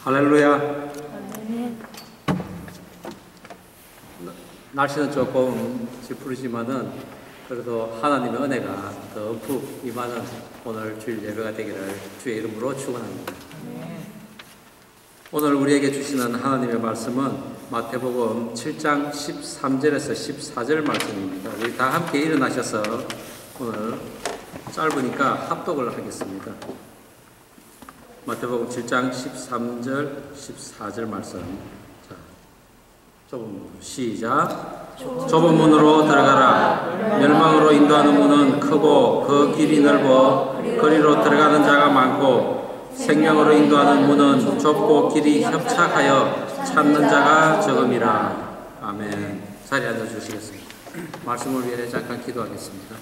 할렐루야. 날씨는 조금 찌푸리지만은 그래도 하나님의 은혜가 더 푹 임하는 오늘 주일 예배가 되기를 주의 이름으로 축원합니다. 오늘 우리에게 주시는 하나님의 말씀은 마태복음 7장 13절에서 14절 말씀입니다. 우리 다 함께 일어나셔서 오늘 짧으니까 합독을 하겠습니다. 마태복음 7장 13절 14절 말씀. 자, 좁은 문 시작. 좁은 문으로 들어가라. 멸망으로 인도하는 문은 크고 그 길이 넓어 거리로 들어가는 자가 많고 생명으로 인도하는 문은 좁고 길이 협착하여 찾는 자가 적음이라. 아멘. 자리에 앉아 주시겠습니다. 말씀을 위해 잠깐 기도하겠습니다.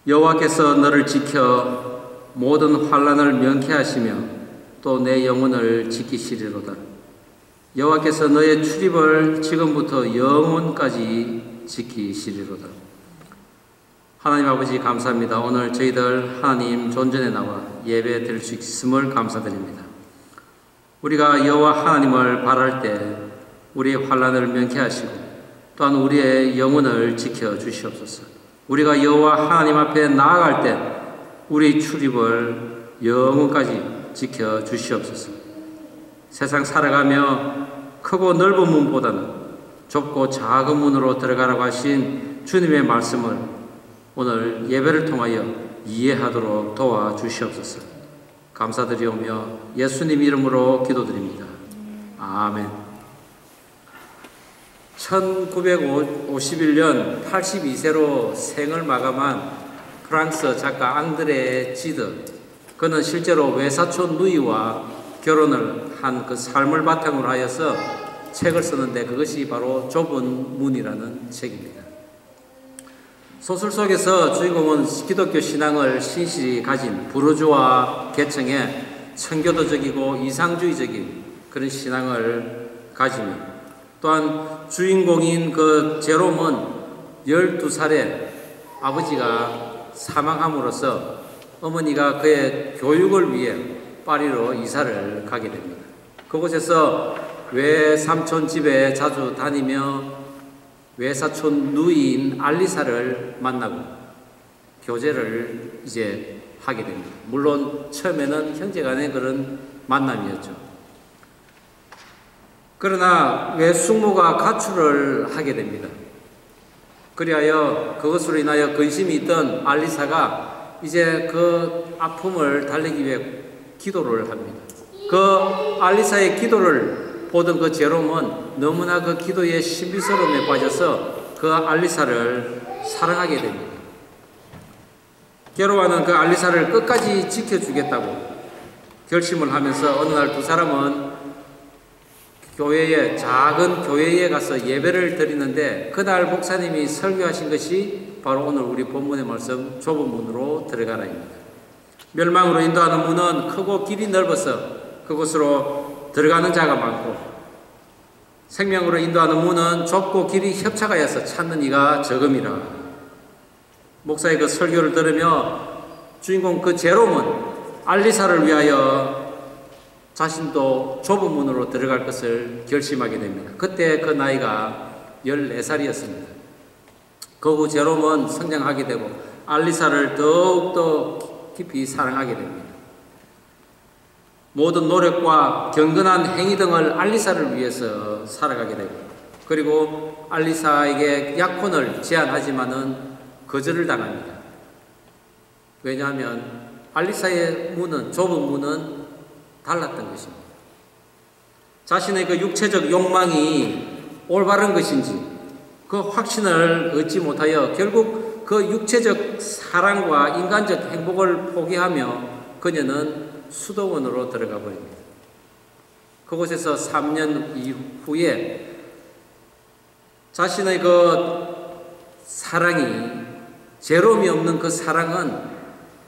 여호와께서 너를 지켜 모든 환난을 면케하시며 또 내 영혼을 지키시리로다. 여호와께서 너의 출입을 지금부터 영원까지 지키시리로다. 하나님 아버지 감사합니다. 오늘 저희들 하나님 존전에 나와 예배 드릴 수 있음을 감사드립니다. 우리가 여호와 하나님을 바랄 때 우리의 환난을 면케하시고 또한 우리의 영혼을 지켜주시옵소서. 우리가 여호와 하나님 앞에 나아갈 때 우리 출입을 영원까지 지켜주시옵소서. 세상 살아가며 크고 넓은 문보다는 좁고 작은 문으로 들어가라고 하신 주님의 말씀을 오늘 예배를 통하여 이해하도록 도와주시옵소서. 감사드리오며 예수님 이름으로 기도드립니다. 아멘. 1951년 82세로 생을 마감한 프랑스 작가 앙드레 지드, 그는 실제로 외사촌 누이와 결혼을 한 그 삶을 바탕으로 하여서 책을 쓰는데 그것이 바로 좁은 문이라는 책입니다. 소설 속에서 주인공은 기독교 신앙을 신실히 가진 부르주아 계층의 청교도적이고 이상주의적인 그런 신앙을 가지며 또한 주인공인 그 제롬은 12살에 아버지가 사망함으로써 어머니가 그의 교육을 위해 파리로 이사를 가게 됩니다. 그곳에서 외삼촌 집에 자주 다니며 외사촌 누이인 알리사를 만나고 교제를 이제 하게 됩니다. 물론 처음에는 형제간의 그런 만남이었죠. 그러나 외숙모가 가출을 하게 됩니다. 그리하여 그것으로 인하여 근심이 있던 알리사가 이제 그 아픔을 달래기 위해 기도를 합니다. 그 알리사의 기도를 보던 그 제롬은 너무나 그 기도의 신비스러움에 빠져서 그 알리사를 사랑하게 됩니다. 게로와는 그 알리사를 끝까지 지켜주겠다고 결심을 하면서 어느 날 두 사람은 작은 교회에 가서 예배를 드리는데 그날 목사님이 설교하신 것이 바로 오늘 우리 본문의 말씀 좁은 문으로 들어가라입니다. 멸망으로 인도하는 문은 크고 길이 넓어서 그곳으로 들어가는 자가 많고 생명으로 인도하는 문은 좁고 길이 협착하여서 찾는 이가 적음이라. 목사의 그 설교를 들으며 주인공 그 제롬은 알리사를 위하여 자신도 좁은 문으로 들어갈 것을 결심하게 됩니다. 그때 그 나이가 14살이었습니다. 그 후 제롬은 성장하게 되고 알리사를 더욱더 깊이 사랑하게 됩니다. 모든 노력과 경건한 행위 등을 알리사를 위해서 살아가게 되고 그리고 알리사에게 약혼을 제안하지만은 거절을 당합니다. 왜냐하면 알리사의 문은 좁은 문은 달랐던 것입니다. 자신의 그 육체적 욕망이 올바른 것인지 그 확신을 얻지 못하여 결국 그 육체적 사랑과 인간적 행복을 포기하며 그녀는 수도원으로 들어가 버립니다. 그곳에서 3년 이후에 자신의 그 사랑이 제롬이 없는 그 사랑은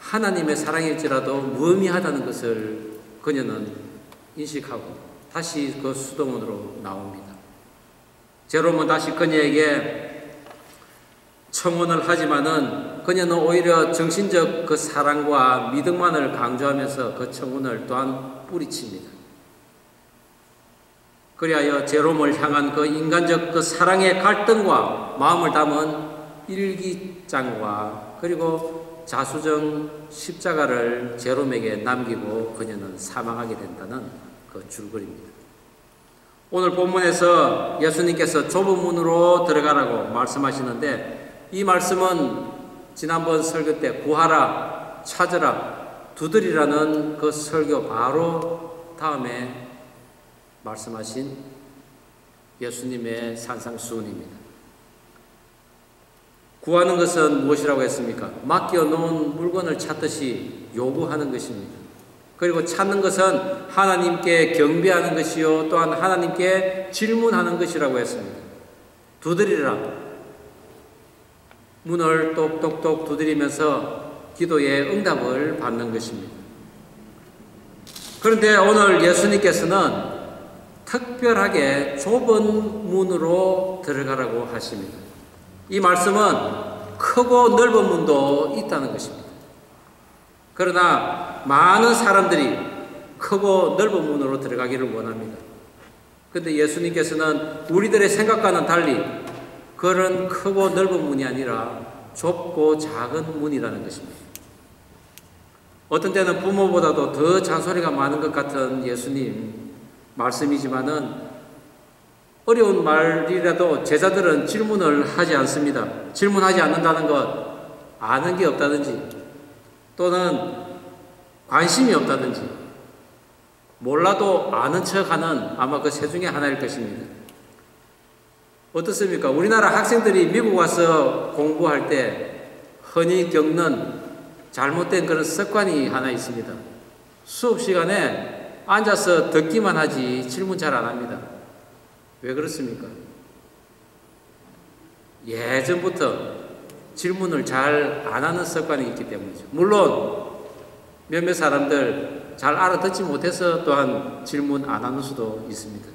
하나님의 사랑일지라도 무의미하다는 것을 그녀는 인식하고 다시 그 수도원으로 나옵니다. 제롬은 다시 그녀에게 청혼을 하지만은 그녀는 오히려 정신적 그 사랑과 믿음만을 강조하면서 그 청혼을 또한 뿌리칩니다. 그리하여 제롬을 향한 그 인간적 그 사랑의 갈등과 마음을 담은 일기장과 그리고 자수정 십자가를 제롬에게 남기고 그녀는 사망하게 된다는 그 줄거리입니다. 오늘 본문에서 예수님께서 좁은 문으로 들어가라고 말씀하시는데 이 말씀은 지난번 설교 때 구하라, 찾으라, 두드리라는 그 설교 바로 다음에 말씀하신 예수님의 산상수훈입니다. 구하는 것은 무엇이라고 했습니까? 맡겨놓은 물건을 찾듯이 요구하는 것입니다. 그리고 찾는 것은 하나님께 경배하는 것이요 또한 하나님께 질문하는 것이라고 했습니다. 두드리라. 문을 똑똑똑 두드리면서 기도의 응답을 받는 것입니다. 그런데 오늘 예수님께서는 특별하게 좁은 문으로 들어가라고 하십니다. 이 말씀은 크고 넓은 문도 있다는 것입니다. 그러나 많은 사람들이 크고 넓은 문으로 들어가기를 원합니다. 그런데 예수님께서는 우리들의 생각과는 달리 그런 크고 넓은 문이 아니라 좁고 작은 문이라는 것입니다. 어떤 때는 부모보다도 더 잔소리가 많은 것 같은 예수님 말씀이지만은 어려운 말이라도 제자들은 질문을 하지 않습니다. 질문하지 않는다는 것, 아는 게 없다든지 또는 관심이 없다든지 몰라도 아는 척하는 아마 그 세 중에 하나일 것입니다. 어떻습니까? 우리나라 학생들이 미국 와서 공부할 때 흔히 겪는 잘못된 그런 습관이 하나 있습니다. 수업 시간에 앉아서 듣기만 하지 질문 잘 안 합니다. 왜 그렇습니까? 예전부터 질문을 잘 안 하는 습관이 있기 때문이죠. 물론 몇몇 사람들 잘 알아듣지 못해서 또한 질문 안 하는 수도 있습니다.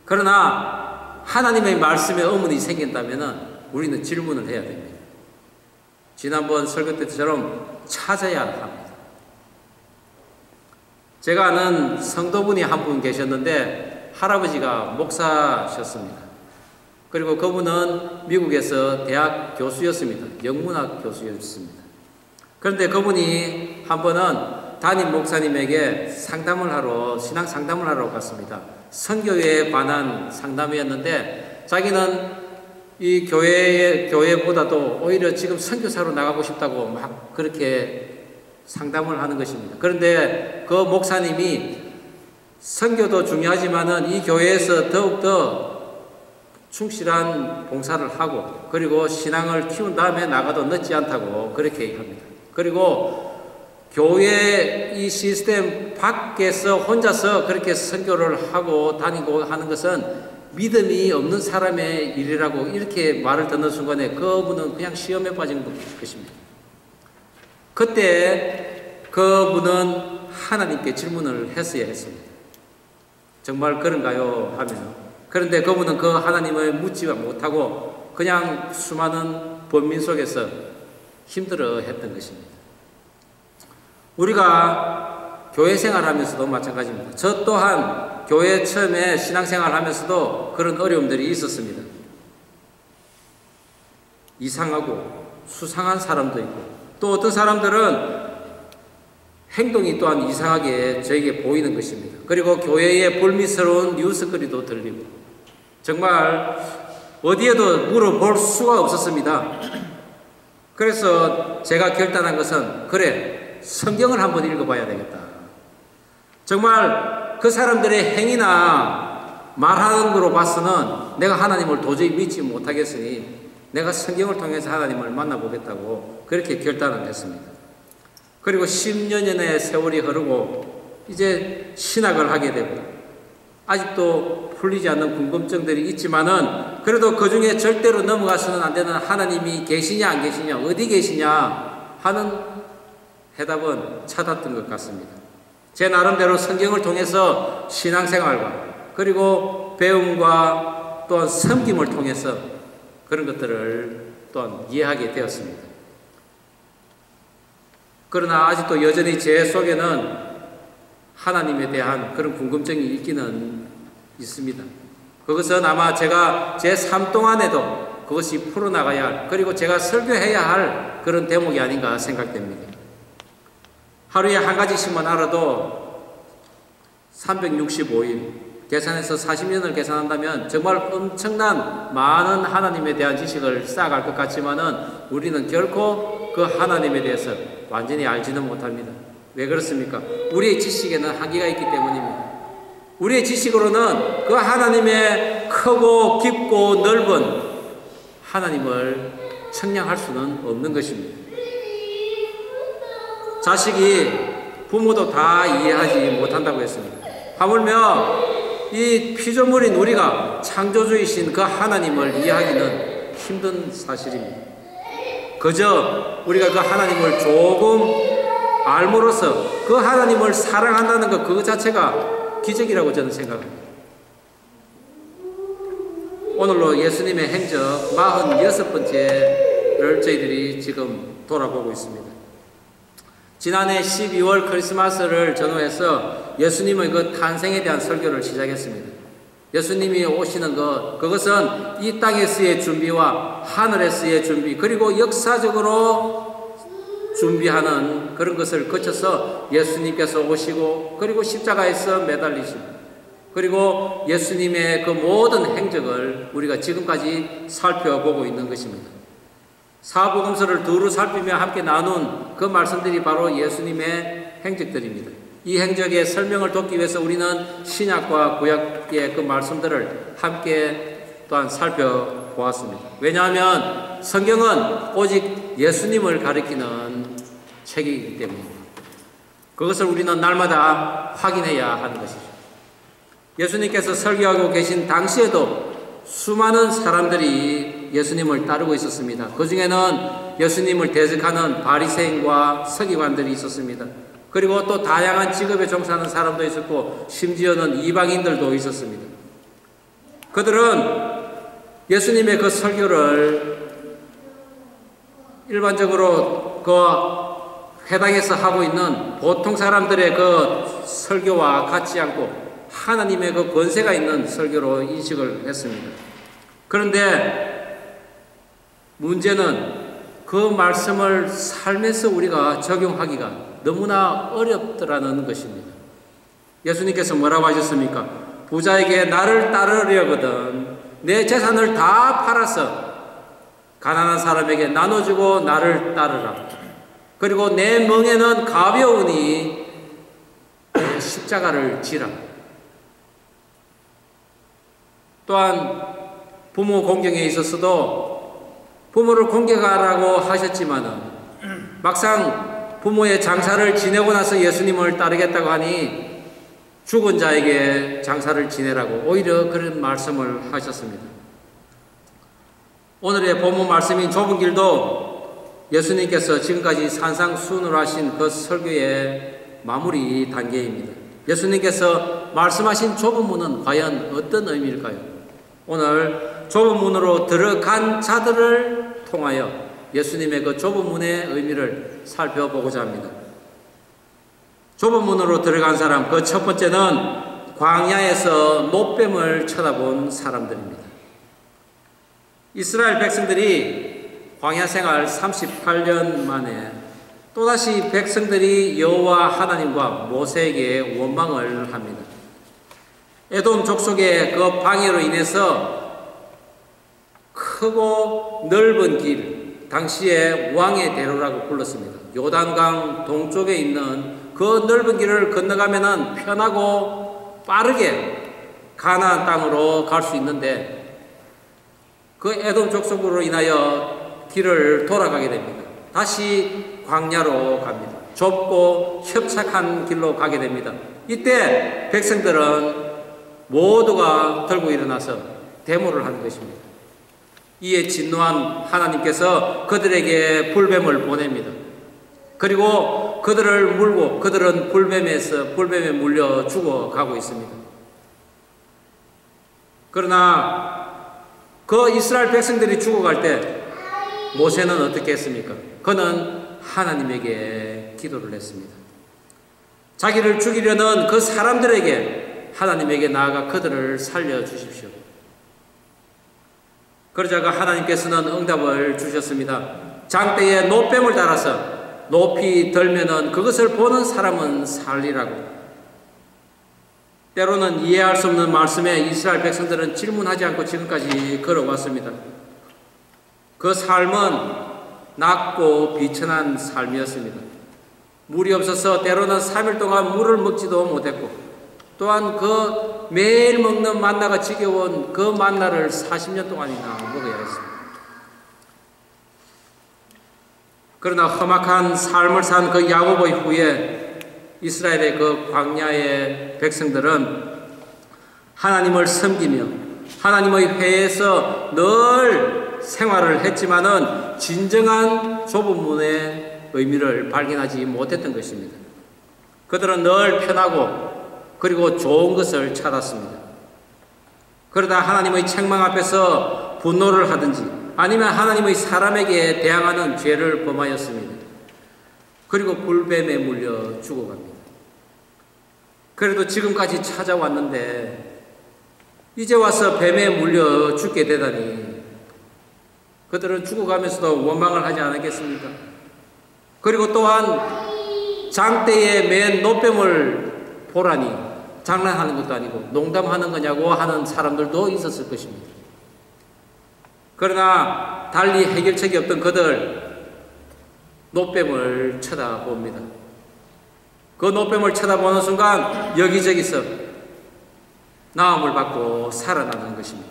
그러나 하나님의 말씀에 의문이 생긴다면 우리는 질문을 해야 됩니다. 지난번 설교 때처럼 찾아야 합니다. 제가 아는 성도분이 한 분 계셨는데 할아버지가 목사셨습니다. 그리고 그분은 미국에서 대학 교수였습니다. 영문학 교수였습니다. 그런데 그분이 한 번은 담임 목사님에게 상담을 하러, 신앙 상담을 하러 갔습니다. 선교에 관한 상담이었는데 자기는 이 교회보다도 오히려 지금 선교사로 나가고 싶다고 막 그렇게 상담을 하는 것입니다. 그런데 그 목사님이 선교도 중요하지만은 이 교회에서 더욱더 충실한 봉사를 하고 그리고 신앙을 키운 다음에 나가도 늦지 않다고 그렇게 얘기합니다. 그리고 교회 이 시스템 밖에서 혼자서 그렇게 선교를 하고 다니고 하는 것은 믿음이 없는 사람의 일이라고 이렇게 말을 듣는 순간에 그분은 그냥 시험에 빠진 것입니다. 그때 그분은 하나님께 질문을 했어야 했습니다. 정말 그런가요? 하면 그런데 그분은 그 하나님을 묻지 못하고 그냥 수많은 번민 속에서 힘들어 했던 것입니다. 우리가 교회 생활하면서도 마찬가지입니다. 저 또한 교회 처음에 신앙생활 하면서도 그런 어려움들이 있었습니다. 이상하고 수상한 사람도 있고 또 어떤 사람들은 행동이 또한 이상하게 저에게 보이는 것입니다. 그리고 교회에 불미스러운 뉴스거리도 들리고 정말 어디에도 물어볼 수가 없었습니다. 그래서 제가 결단한 것은 그래, 성경을 한번 읽어봐야 되겠다. 정말 그 사람들의 행위나 말하는 거로 봐서는 내가 하나님을 도저히 믿지 못하겠으니 내가 성경을 통해서 하나님을 만나보겠다고 그렇게 결단을 했습니다. 그리고 10년의 세월이 흐르고 이제 신학을 하게 되고 아직도 풀리지 않는 궁금증들이 있지만은 그래도 그 중에 절대로 넘어가서는 안 되는 하나님이 계시냐 안 계시냐 어디 계시냐 하는 해답은 찾았던 것 같습니다. 제 나름대로 성경을 통해서 신앙생활과 그리고 배움과 또한 섬김을 통해서 그런 것들을 또한 이해하게 되었습니다. 그러나 아직도 여전히 제 속에는 하나님에 대한 그런 궁금증이 있기는 있습니다. 그것은 아마 제가 제 삶 동안에도 그것이 풀어나가야 할, 그리고 제가 설교해야 할 그런 대목이 아닌가 생각됩니다. 하루에 한 가지씩만 알아도 365일, 계산해서 40년을 계산한다면 정말 엄청난 많은 하나님에 대한 지식을 쌓아갈 것 같지만은 우리는 결코 그 하나님에 대해서 완전히 알지는 못합니다. 왜 그렇습니까? 우리의 지식에는 한계가 있기 때문입니다. 우리의 지식으로는 그 하나님의 크고 깊고 넓은 하나님을 측량할 수는 없는 것입니다. 자식이 부모도 다 이해하지 못한다고 했습니다. 하물며 이 피조물인 우리가 창조주이신 그 하나님을 이해하기는 힘든 사실입니다. 그저 우리가 그 하나님을 조금 알므로써 그 하나님을 사랑한다는 것 그 자체가 기적이라고 저는 생각합니다. 오늘로 예수님의 행적 46번째를 저희들이 지금 돌아보고 있습니다. 지난해 12월 크리스마스를 전후해서 예수님의 그 탄생에 대한 설교를 시작했습니다. 예수님이 오시는 것, 그것은 이 땅에서의 준비와 하늘에서의 준비, 그리고 역사적으로 준비하는 그런 것을 거쳐서 예수님께서 오시고, 그리고 십자가에서 매달리시고, 그리고 예수님의 그 모든 행적을 우리가 지금까지 살펴보고 있는 것입니다. 사복음서를 두루 살피며 함께 나눈 그 말씀들이 바로 예수님의 행적들입니다. 이 행적의 설명을 돕기 위해서 우리는 신약과 구약의 그 말씀들을 함께 또한 살펴보았습니다. 왜냐하면 성경은 오직 예수님을 가리키는 책이기 때문입니다. 그것을 우리는 날마다 확인해야 하는 것이죠. 예수님께서 설교하고 계신 당시에도 수많은 사람들이 예수님을 따르고 있었습니다. 그 중에는 예수님을 대적하는 바리새인과 서기관들이 있었습니다. 그리고 또 다양한 직업에 종사하는 사람도 있었고, 심지어는 이방인들도 있었습니다. 그들은 예수님의 그 설교를 일반적으로 그 회당에서 하고 있는 보통 사람들의 그 설교와 같지 않고 하나님의 그 권세가 있는 설교로 인식을 했습니다. 그런데 문제는 그 말씀을 삶에서 우리가 적용하기가 너무나 어렵더라는 것입니다. 예수님께서 뭐라고 하셨습니까? 부자에게 나를 따르려거든 내 재산을 다 팔아서 가난한 사람에게 나눠주고 나를 따르라. 그리고 내 멍에는 가벼우니 내 십자가를 지라. 또한 부모 공경에 있어서도 부모를 공경하라고 하셨지만은 막상 부모의 장사를 지내고 나서 예수님을 따르겠다고 하니 죽은 자에게 장사를 지내라고 오히려 그런 말씀을 하셨습니다. 오늘의 본문 말씀인 좁은 길도 예수님께서 지금까지 산상수훈을 하신 그 설교의 마무리 단계입니다. 예수님께서 말씀하신 좁은 문은 과연 어떤 의미일까요? 오늘 좁은 문으로 들어간 자들을 통하여 예수님의 그 좁은 문의 의미를 살펴보고자 합니다. 좁은 문으로 들어간 사람, 그 첫 번째는 광야에서 노뱀을 쳐다본 사람들입니다. 이스라엘 백성들이 광야 생활 38년 만에 또다시 백성들이 여호와 하나님과 모세에게 원망을 합니다. 에돔 족속의 그 방해로 인해서 크고 넓은 길, 당시에 왕의 대로라고 불렀습니다. 요단강 동쪽에 있는 그 넓은 길을 건너가면은 편하고 빠르게 가나안 땅으로 갈 수 있는데 그 에돔 족속으로 인하여 길을 돌아가게 됩니다. 다시 광야로 갑니다. 좁고 협착한 길로 가게 됩니다. 이때 백성들은 모두가 들고 일어나서 데모를 하는 것입니다. 이에 진노한 하나님께서 그들에게 불뱀을 보냅니다. 그리고 그들을 물고 그들은 불뱀에 물려 죽어가고 있습니다. 그러나 그 이스라엘 백성들이 죽어갈 때 모세는 어떻게 했습니까? 그는 하나님에게 기도를 했습니다. 자기를 죽이려는 그 사람들에게 하나님에게 나아가 그들을 살려주십시오. 그러자가 하나님께서는 응답을 주셨습니다. 장대에 노뱀을 달아서 높이 들면은 그것을 보는 사람은 살리라고. 때로는 이해할 수 없는 말씀에 이스라엘 백성들은 질문하지 않고 지금까지 걸어왔습니다. 그 삶은 낮고 비천한 삶이었습니다. 물이 없어서 때로는 3일 동안 물을 먹지도 못했고, 또한 그 매일 먹는 만나가 지겨운 그 만나를 40년 동안이나 먹어야 했습니다. 그러나 험악한 삶을 산 그 야고보의 후에 이스라엘의 그 광야의 백성들은 하나님을 섬기며 하나님의 회에서 늘 생활을 했지만은 진정한 좁은 문의 의미를 발견하지 못했던 것입니다. 그들은 늘 편하고 그리고 좋은 것을 찾았습니다. 그러다 하나님의 책망 앞에서 분노를 하든지 아니면 하나님의 사람에게 대항하는 죄를 범하였습니다. 그리고 불뱀에 물려 죽어갑니다. 그래도 지금까지 찾아왔는데 이제 와서 뱀에 물려 죽게 되다니 그들은 죽어가면서도 원망을 하지 않았겠습니까? 그리고 또한 장대에 맨 노뱀을 보라니 장난하는 것도 아니고 농담하는 거냐고 하는 사람들도 있었을 것입니다. 그러나 달리 해결책이 없던 그들 노뱀을 쳐다봅니다. 그 노뱀을 쳐다보는 순간 여기저기서 나음을 받고 살아나는 것입니다.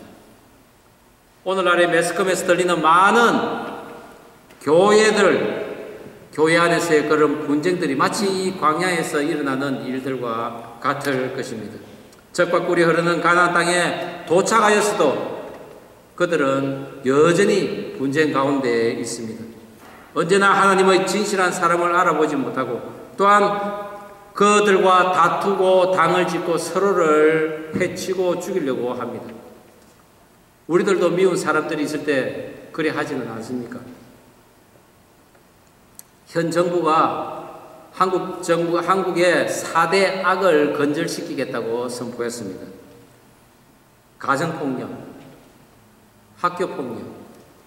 오늘날의 매스컴에서 들리는 많은 교회 안에서의 그런 분쟁들이 마치 이 광야에서 일어나는 일들과 같을 것입니다. 젖과 꿀이 흐르는 가나안 땅에 도착하였어도 그들은 여전히 분쟁 가운데 있습니다. 언제나 하나님의 진실한 사람을 알아보지 못하고 또한 그들과 다투고 당을 짓고 서로를 해치고 죽이려고 합니다. 우리들도 미운 사람들이 있을 때 그래 하지는 않습니까? 현 정부가 한국의 4대 악을 근절시키겠다고 선포했습니다. 가정폭력, 학교폭력,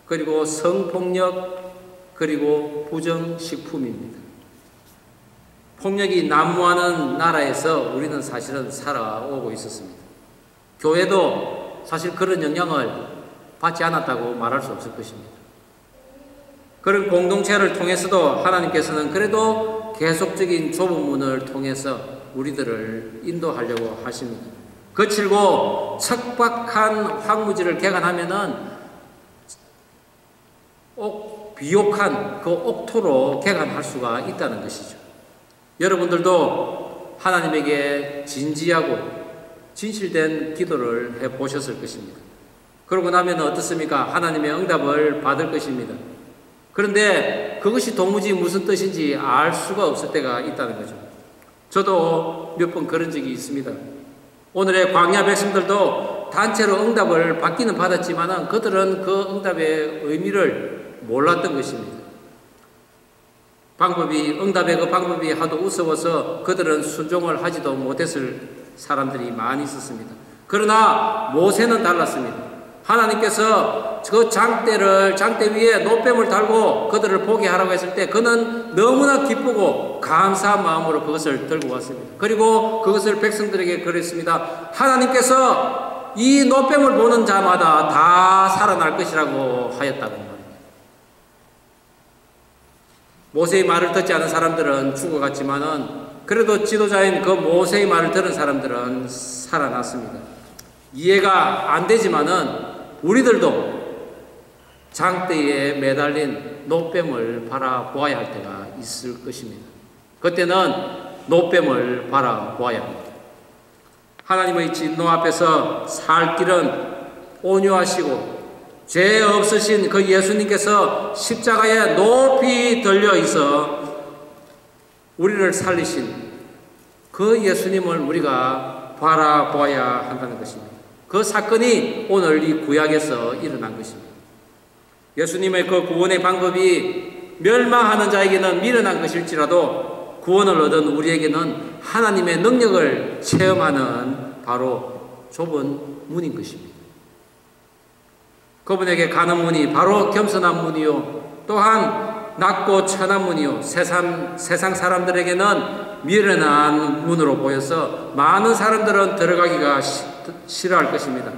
그리고 성폭력, 그리고 부정식품입니다. 폭력이 난무하는 나라에서 우리는 사실은 살아오고 있었습니다. 교회도 사실 그런 영향을 받지 않았다고 말할 수 없을 것입니다. 그런 공동체를 통해서도 하나님께서는 그래도 계속적인 좁은 문을 통해서 우리들을 인도하려고 하십니다. 거칠고 척박한 황무지를 개간하면은 비옥한 그 옥토로 개간할 수가 있다는 것이죠. 여러분들도 하나님에게 진지하고 진실된 기도를 해보셨을 것입니다. 그러고 나면 어떻습니까? 하나님의 응답을 받을 것입니다. 그런데 그것이 도무지 무슨 뜻인지 알 수가 없을 때가 있다는 거죠. 저도 몇 번 그런 적이 있습니다. 오늘의 광야 백성들도 단체로 응답을 받기는 받았지만 그들은 그 응답의 의미를 몰랐던 것입니다. 응답의 그 방법이 하도 우스워서 그들은 순종을 하지도 못했을 사람들이 많이 있었습니다. 그러나 모세는 달랐습니다. 하나님께서 그 장대 위에 노뱀을 달고 그들을 보게 하라고 했을 때 그는 너무나 기쁘고 감사한 마음으로 그것을 들고 왔습니다. 그리고 그것을 백성들에게 그랬습니다. 하나님께서 이 노뱀을 보는 자마다 다 살아날 것이라고 하였다고 말입니다. 모세의 말을 듣지 않은 사람들은 죽어갔지만은 그래도 지도자인 그 모세의 말을 들은 사람들은 살아났습니다. 이해가 안 되지만은 우리들도 장대에 매달린 노뱀을 바라보아야 할 때가 있을 것입니다. 그때는 노뱀을 바라보아야 합니다. 하나님의 진노 앞에서 살 길은 온유하시고 죄 없으신 그 예수님께서 십자가에 높이 들려 있어 우리를 살리신 그 예수님을 우리가 바라보아야 한다는 것입니다. 그 사건이 오늘 이 구약에서 일어난 것입니다. 예수님의 그 구원의 방법이 멸망하는 자에게는 미련한 것일지라도 구원을 얻은 우리에게는 하나님의 능력을 체험하는 바로 좁은 문인 것입니다. 그분에게 가는 문이 바로 겸손한 문이요, 또한 낮고 천한 문이요, 세상 사람들에게는 미련한 문으로 보여서 많은 사람들은 들어가기가 싫어할 것입니다.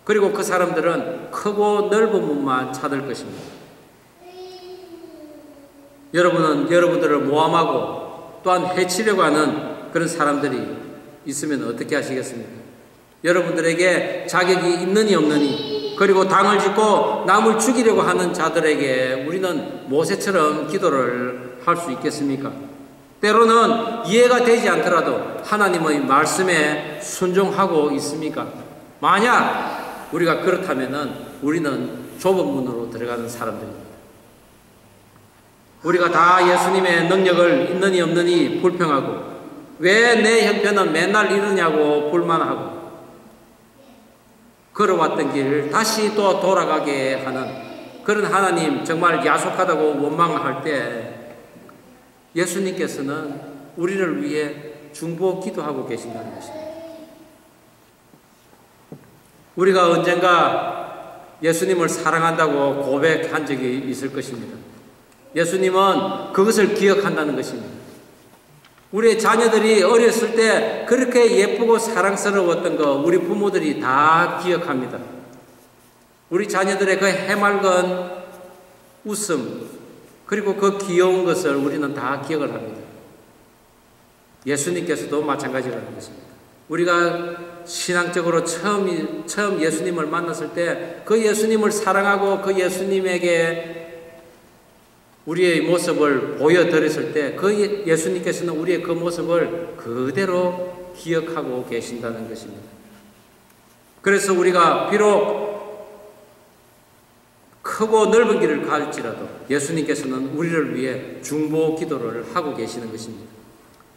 그리고 그 사람들은 크고 넓은 문만 찾을 것입니다. 여러분은 여러분들을 모함하고 또한 해치려고 하는 그런 사람들이 있으면 어떻게 하시겠습니까? 여러분들에게 자격이 있느니 없느니, 그리고 당을 짓고 남을 죽이려고 하는 자들에게 우리는 모세처럼 기도를 할 수 있겠습니까? 때로는 이해가 되지 않더라도 하나님의 말씀에 순종하고 있습니까? 만약 우리가 그렇다면 우리는 좁은 문으로 들어가는 사람들입니다. 우리가 다 예수님의 능력을 있느니 없느니 불평하고, 왜 내 형편은 맨날 이러냐고 불만하고, 걸어왔던 길 다시 또 돌아가게 하는 그런 하나님 정말 야속하다고 원망할 때 예수님께서는 우리를 위해 중보 기도하고 계신다는 것입니다. 우리가 언젠가 예수님을 사랑한다고 고백한 적이 있을 것입니다. 예수님은 그것을 기억한다는 것입니다. 우리의 자녀들이 어렸을 때 그렇게 예쁘고 사랑스러웠던 거 우리 부모들이 다 기억합니다. 우리 자녀들의 그 해맑은 웃음, 그리고 그 귀여운 것을 우리는 다 기억을 합니다. 예수님께서도 마찬가지라는 것입니다. 우리가 신앙적으로 처음 예수님을 만났을 때 그 예수님을 사랑하고 그 예수님에게 우리의 모습을 보여드렸을 때 그 예수님께서는 우리의 그 모습을 그대로 기억하고 계신다는 것입니다. 그래서 우리가 비록 크고 넓은 길을 갈지라도 예수님께서는 우리를 위해 중보 기도를 하고 계시는 것입니다.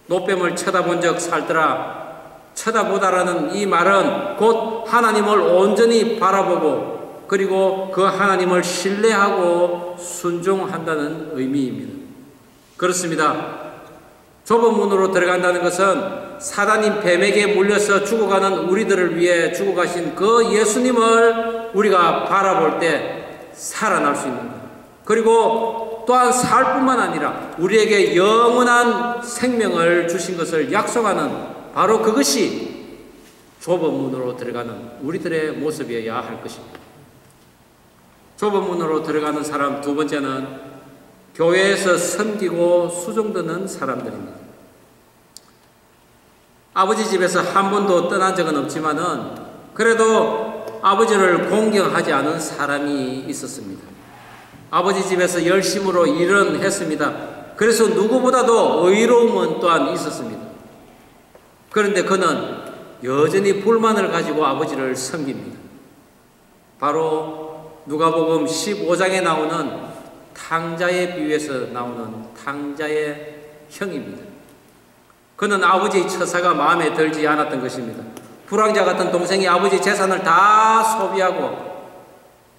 노뱀을 쳐다본 적 살더라. 쳐다보다라는 이 말은 곧 하나님을 온전히 바라보고 그리고 그 하나님을 신뢰하고 순종한다는 의미입니다. 그렇습니다. 좁은 문으로 들어간다는 것은 사단인 뱀에게 물려서 죽어가는 우리들을 위해 죽어가신 그 예수님을 우리가 바라볼 때 살아날 수 있는 것, 그리고 또한 살 뿐만 아니라 우리에게 영원한 생명을 주신 것을 약속하는 바로 그것이 좁은 문으로 들어가는 우리들의 모습이어야 할 것입니다. 좁은 문으로 들어가는 사람 두 번째는 교회에서 섬기고 수종드는 사람들입니다. 아버지 집에서 한 번도 떠난 적은 없지만은 그래도 아버지를 공경하지 않은 사람이 있었습니다. 아버지 집에서 열심으로 일은 했습니다. 그래서 누구보다도 의로움은 또한 있었습니다. 그런데 그는 여전히 불만을 가지고 아버지를 섬깁니다. 바로 누가복음 15장에 나오는 탕자의 비유에서 나오는 탕자의 형입니다. 그는 아버지의 처사가 마음에 들지 않았던 것입니다. 불황자 같은 동생이 아버지 재산을 다 소비하고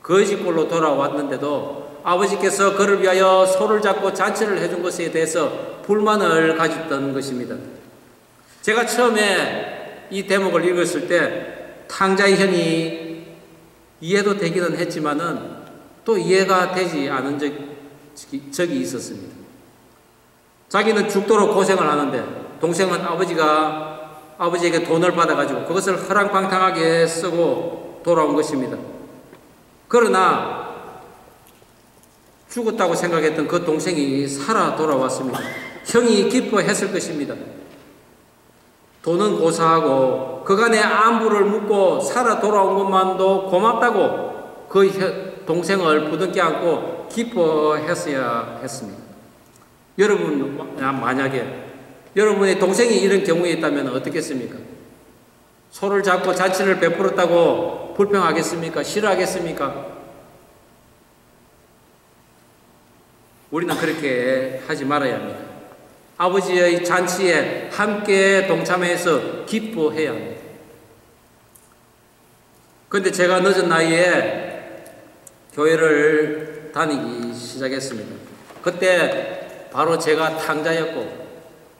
거지꼴로 돌아왔는데도 아버지께서 그를 위하여 소를 잡고 잔치를 해준 것에 대해서 불만을 가졌던 것입니다. 제가 처음에 이 대목을 읽었을 때 탕자의 형이 이해도 되기는 했지만은 또 이해가 되지 않은 적이 있었습니다. 자기는 죽도록 고생을 하는데 동생은 아버지에게 돈을 받아가지고 그것을 허랑방탕하게 쓰고 돌아온 것입니다. 그러나 죽었다고 생각했던 그 동생이 살아 돌아왔습니다. 형이 기뻐했을 것입니다. 돈은 고사하고 그간의 안부를 묻고 살아 돌아온 것만도 고맙다고 그 동생을 부둥켜 안고 기뻐했어야 했습니다. 여러분, 만약에 여러분의 동생이 이런 경우에 있다면 어떻겠습니까? 소를 잡고 잔치를 베풀었다고 불평하겠습니까? 싫어하겠습니까? 우리는 그렇게 하지 말아야 합니다. 아버지의 잔치에 함께 동참해서 기뻐해야 합니다. 그런데 제가 늦은 나이에 교회를 다니기 시작했습니다. 그때 바로 제가 탕자였고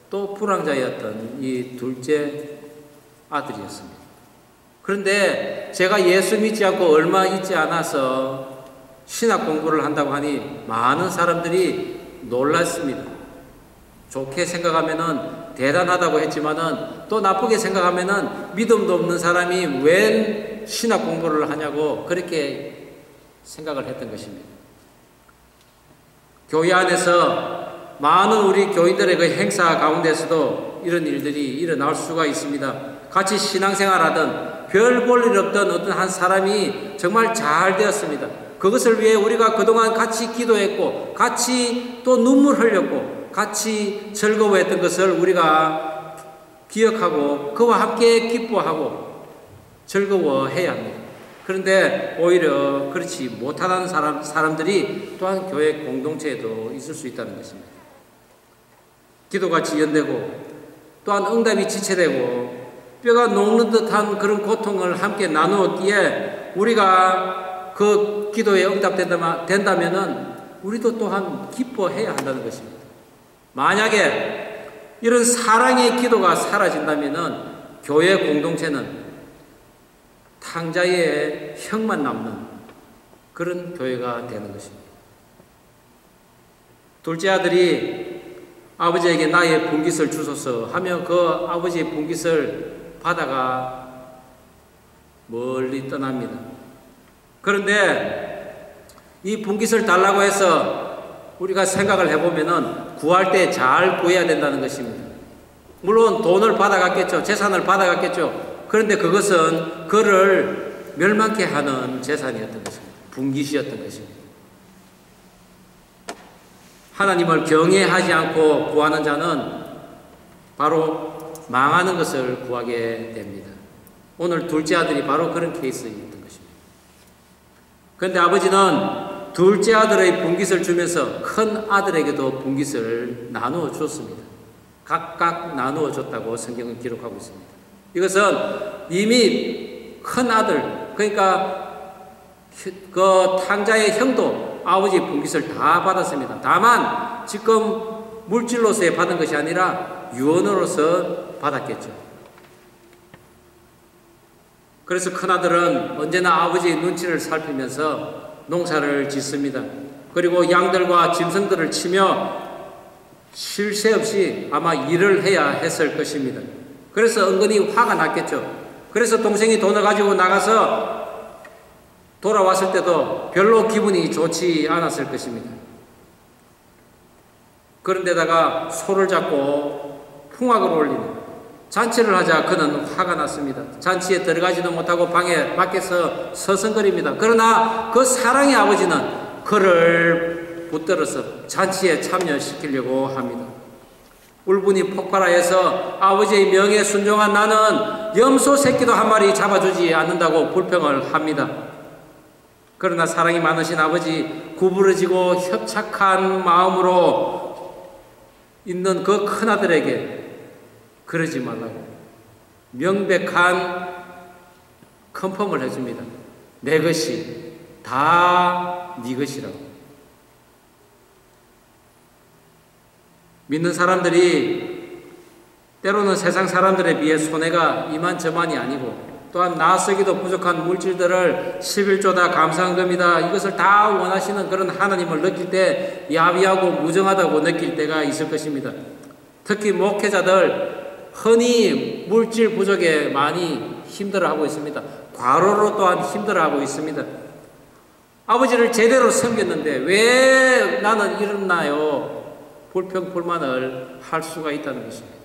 또 불황자였던 이 둘째 아들이었습니다. 그런데 제가 예수 믿지 않고 얼마 있지 않아서 신학 공부를 한다고 하니 많은 사람들이 놀랐습니다. 좋게 생각하면은 대단하다고 했지만은 또 나쁘게 생각하면은 믿음도 없는 사람이 웬 신학 공부를 하냐고 그렇게 생각을 했던 것입니다. 교회 안에서 많은 우리 교인들의 그 행사 가운데서도 이런 일들이 일어날 수가 있습니다. 같이 신앙생활하던 별 볼 일 없던 어떤 한 사람이 정말 잘 되었습니다. 그것을 위해 우리가 그동안 같이 기도했고 같이 또 눈물 흘렸고 같이 즐거워했던 것을 우리가 기억하고 그와 함께 기뻐하고 즐거워해야 합니다. 그런데 오히려 그렇지 못하는 사람들이 또한 교회 공동체에도 있을 수 있다는 것입니다. 기도가 지연되고 또한 응답이 지체되고 뼈가 녹는 듯한 그런 고통을 함께 나누었기에 우리가 그 기도에 응답된다면은 우리도 또한 기뻐해야 한다는 것입니다. 만약에 이런 사랑의 기도가 사라진다면은 교회 공동체는 탕자의 형만 남는 그런 교회가 되는 것입니다. 둘째 아들이 아버지에게 나의 분깃을 주소서 하며 그 아버지의 분깃을 받아가 멀리 떠납니다. 그런데 이 분깃을 달라고 해서 우리가 생각을 해보면은 구할 때 잘 구해야 된다는 것입니다. 물론 돈을 받아갔겠죠. 재산을 받아갔겠죠. 그런데 그것은 그를 멸망케 하는 재산이었던 것입니다. 분깃이었던 것입니다. 하나님을 경외하지 않고 구하는 자는 바로 망하는 것을 구하게 됩니다. 오늘 둘째 아들이 바로 그런 케이스였던 것입니다. 그런데 아버지는 둘째 아들의 분깃을 주면서 큰 아들에게도 분깃을 나누어 줬습니다. 각각 나누어 줬다고 성경은 기록하고 있습니다. 이것은 이미 큰 아들, 그러니까 그 탕자의 형도 아버지의 분깃을 다 받았습니다. 다만 지금 물질로서의 받은 것이 아니라 유언으로서 받았겠죠. 그래서 큰아들은 언제나 아버지의 눈치를 살피면서 농사를 짓습니다. 그리고 양들과 짐승들을 치며 쉴 새 없이 아마 일을 해야 했을 것입니다. 그래서 은근히 화가 났겠죠. 그래서 동생이 돈을 가지고 나가서 돌아왔을 때도 별로 기분이 좋지 않았을 것입니다. 그런데다가 소를 잡고 풍악을 올리는 잔치를 하자 그는 화가 났습니다. 잔치에 들어가지도 못하고 방에 밖에서 서성거립니다. 그러나 그 사랑의 아버지는 그를 붙들어서 잔치에 참여시키려고 합니다. 울분이 폭발하여서 아버지의 명에 순종한 나는 염소 새끼도 한 마리 잡아주지 않는다고 불평을 합니다. 그러나 사랑이 많으신 아버지, 구부러지고 협착한 마음으로 있는 그 큰아들에게 그러지 말라고 명백한 컨펌을 해줍니다. 내 것이 다 네 것이라고. 믿는 사람들이 때로는 세상 사람들에 비해 손해가 이만저만이 아니고 또한 나서기도 부족한 물질들을 11조다 감사한겁니다. 이것을 다 원하시는 그런 하나님을 느낄 때 야비하고 무정하다고 느낄 때가 있을 것입니다. 특히 목회자들 흔히 물질 부족에 많이 힘들어하고 있습니다. 과로로 또한 힘들어하고 있습니다. 아버지를 제대로 섬겼는데 왜 나는 이렇나요? 불평불만을 할 수가 있다는 것입니다.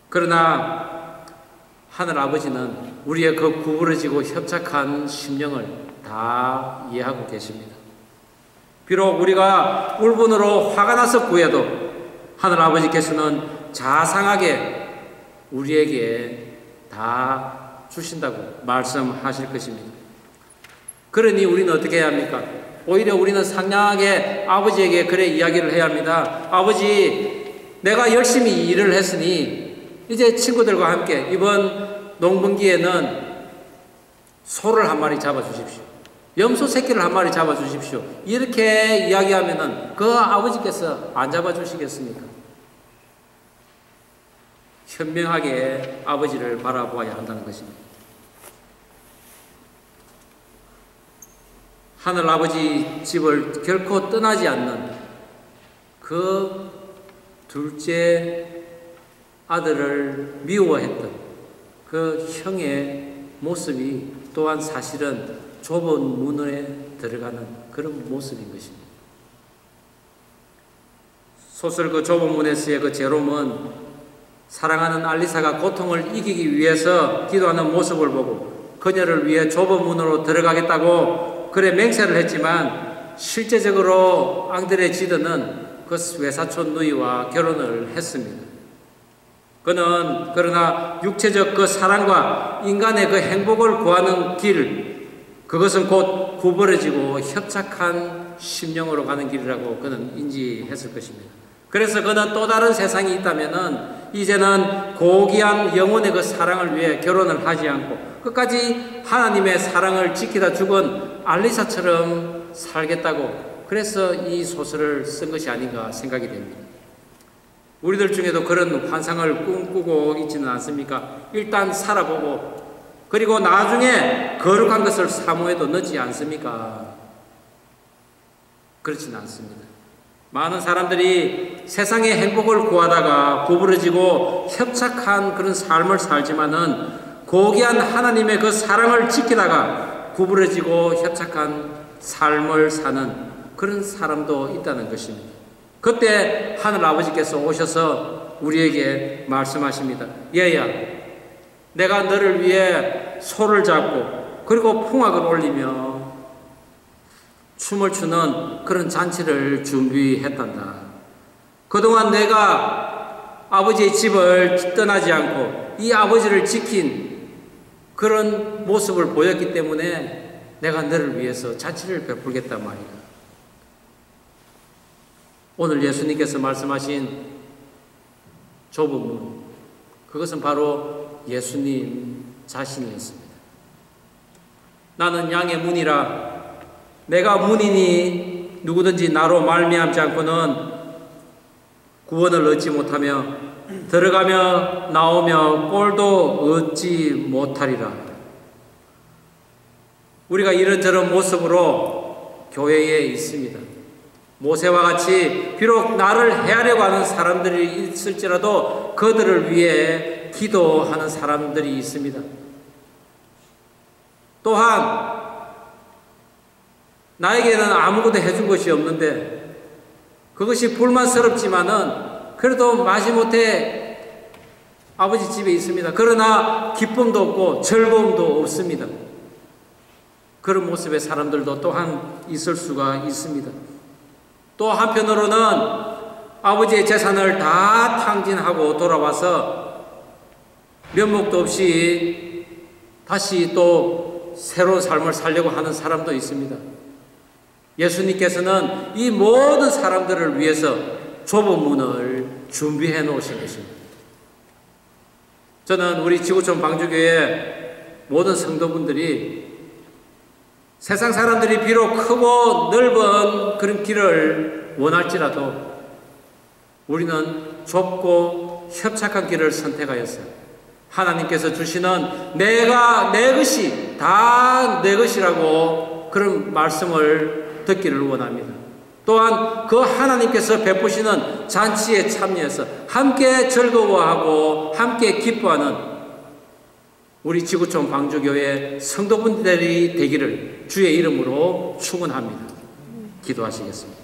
그러나 하늘 아버지는 우리의 그 구부러지고 협착한 심령을 다 이해하고 계십니다. 비록 우리가 울분으로 화가 나서 구해도 하늘 아버지께서는 자상하게 우리에게 다 주신다고 말씀하실 것입니다. 그러니 우리는 어떻게 해야 합니까? 오히려 우리는 상냥하게 아버지에게 그래 이야기를 해야 합니다. 아버지, 내가 열심히 일을 했으니 이제 친구들과 함께 이번 농번기에는 소를 한 마리 잡아 주십시오. 염소 새끼를 한 마리 잡아주십시오. 이렇게 이야기하면은 그 아버지께서 안 잡아주시겠습니까? 현명하게 아버지를 바라보아야 한다는 것입니다. 하늘 아버지 집을 결코 떠나지 않는 그 둘째 아들을 미워했던 그 형의 모습이 또한 사실은 좁은 문에 들어가는 그런 모습인 것입니다. 소설 그 좁은 문에서의 그 제롬은 사랑하는 알리사가 고통을 이기기 위해서 기도하는 모습을 보고 그녀를 위해 좁은 문으로 들어가겠다고 그래 맹세를 했지만 실제적으로 앙드레 지드는 그 외사촌 누이와 결혼을 했습니다. 그는 그러나 육체적 그 사랑과 인간의 그 행복을 구하는 길, 그것은 곧 구부러지고 협착한 심령으로 가는 길이라고 그는 인지했을 것입니다. 그래서 그는 또 다른 세상이 있다면은 이제는 고귀한 영혼의 그 사랑을 위해 결혼을 하지 않고 끝까지 하나님의 사랑을 지키다 죽은 알리사처럼 살겠다고 그래서 이 소설을 쓴 것이 아닌가 생각이 됩니다. 우리들 중에도 그런 환상을 꿈꾸고 있지는 않습니까? 일단 살아보고 그리고 나중에 거룩한 것을 사모해도 늦지 않습니까? 그렇지는 않습니다. 많은 사람들이 세상의 행복을 구하다가 구부러지고 협착한 그런 삶을 살지만은 고귀한 하나님의 그 사랑을 지키다가 구부러지고 협착한 삶을 사는 그런 사람도 있다는 것입니다. 그때 하늘 아버지께서 오셔서 우리에게 말씀하십니다. 얘야, 내가 너를 위해 소를 잡고 그리고 풍악을 올리며 춤을 추는 그런 잔치를 준비했단다. 그동안 내가 아버지의 집을 떠나지 않고 이 아버지를 지킨 그런 모습을 보였기 때문에 내가 너를 위해서 잔치를 베풀겠단 말이다. 오늘 예수님께서 말씀하신 좁은 문, 그것은 바로 예수님 자신이었습니다. 나는 양의 문이라 내가 문이니 누구든지 나로 말미암지 않고는 구원을 얻지 못하며 들어가며 나오며 꼴도 얻지 못하리라. 우리가 이런저런 모습으로 교회에 있습니다. 모세와 같이 비록 나를 해하려고 하는 사람들이 있을지라도 그들을 위해 기도하는 사람들이 있습니다. 또한 나에게는 아무것도 해준 것이 없는데 그것이 불만스럽지만은 그래도 마지못해 아버지 집에 있습니다. 그러나 기쁨도 없고 즐거움도 없습니다. 그런 모습의 사람들도 또한 있을 수가 있습니다. 또 한편으로는 아버지의 재산을 다 탕진하고 돌아와서 면목도 없이 다시 또 새로운 삶을 살려고 하는 사람도 있습니다. 예수님께서는 이 모든 사람들을 위해서 좁은 문을 준비해 놓으신 것입니다. 저는 우리 지구촌 방주교회 모든 성도분들이 세상 사람들이 비록 크고 넓은 그런 길을 원할지라도 우리는 좁고 협착한 길을 선택하였어요. 하나님께서 주시는 내가 내 것이 다 내 것이라고 그런 말씀을 듣기를 원합니다. 또한 그 하나님께서 베푸시는 잔치에 참여해서 함께 즐거워하고 함께 기뻐하는 우리 지구촌 방주교회 성도분들이 되기를 주의 이름으로 축원합니다. 기도하시겠습니다.